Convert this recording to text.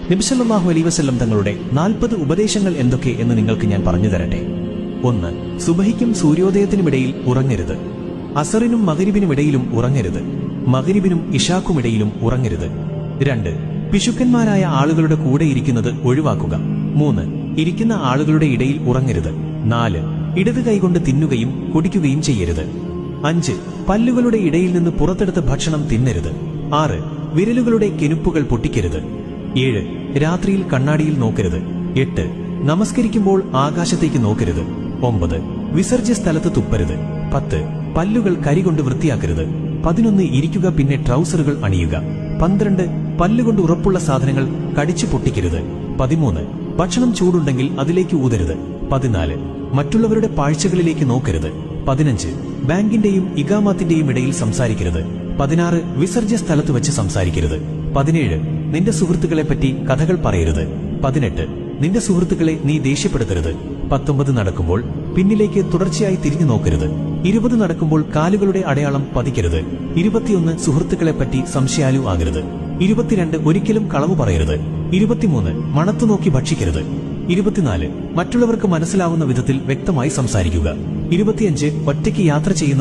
നബി സല്ലല്ലാഹു അലൈഹി വസല്ലം തങ്ങളുടെ 40 ഉപദേശങ്ങൾ എന്തൊക്കെ എന്ന് നിങ്ങൾക്ക് ഞാൻ പറഞ്ഞു തരട്ടെ. 1. സുബഹിക്കും സൂര്യോദയത്തിനുമിടയിൽ ഉറങ്ങരുത്. അസറിനും മഗ്രിബിനുമിടയിലും ഉറങ്ങരുത്. മഗ്രിബിനും ഇശാക്കുമിടയിലും ഉറങ്ങരുത്. 2. പിശുക്കന്മാരായ ആളുകളുടെ കൂടെ ഇരിക്കുന്നത് ഒഴിവാക്കുക. 3. ഇരിക്കുന്ന ആളുകളുടെ ഇടയിൽ ഉറങ്ങരുത്. 4. ഇടത് കൈകൊണ്ട് തിന്നുകയും കുടിക്കുകയും ചെയ്യരുത്. 5. പല്ലുകളുടെ ഇടയിൽ നിന്ന് പുറത്തെടുത്ത ഭക്ഷണം തിന്നരുത്. 6. വിരലുകളുടെ കെനുപ്പുകൾ പൊട്ടിക്കരുത്. 7. രാത്രിയിൽ കണ്ണാടിയിൽ നോക്കരുത്. 8. നമസ്കരിക്കുമ്പോൾ ആകാശത്തേക്ക് നോക്കരുത്. 9. വിസർജ്യ സ്ഥലത്ത് തുപ്പരുത്. 10. പല്ലുകൾ കരികൊണ്ട് വൃത്തിയാക്കരുത്. 11. ഇരിക്കുക, പിന്നെ ട്രൗസറുകൾ അണിയുക. 12. പല്ലുകൊണ്ട് ഉറപ്പുള്ള സാധനങ്ങൾ കടിച്ചു പൊട്ടിക്കരുത്. 13. ഭക്ഷണം ചൂടുണ്ടെങ്കിൽ അതിലേക്ക് ഊതരുത്. 14. മറ്റുള്ളവരുടെ പാഴ്ചകളിലേക്ക് നോക്കരുത്. 15. ബാങ്കിന്റെയും ഇഖാമത്തിന്റെയും ഇടയിൽ സംസാരിക്കരുത്. 16. വിസർജ്യ സ്ഥലത്ത് വെച്ച് സംസാരിക്കരുത്. 17. നിന്റെ സുഹൃത്തുക്കളെപ്പറ്റി കഥകൾ പറയരുത്. 18. നിന്റെ സുഹൃത്തുക്കളെ നീ ദേഷ്യപ്പെടുത്തരുത്. 19. നടക്കുമ്പോൾ പിന്നിലേക്ക് തുടർച്ചയായി തിരിഞ്ഞു നോക്കരുത്. 20. നടക്കുമ്പോൾ കാലുകളുടെ അടയാളം പതിക്കരുത്. 21. സുഹൃത്തുക്കളെപ്പറ്റി സംശയാലു ആകരുത്. 22. ഒരിക്കലും കളവ് പറയരുത്. 23. മണത്തുനോക്കി ഭക്ഷിക്കരുത്. 24. മറ്റുള്ളവർക്ക് മനസ്സിലാവുന്ന വിധത്തിൽ വ്യക്തമായി സംസാരിക്കുക. 25. ഒറ്റയ്ക്ക് യാത്ര ചെയ്യുന്നത്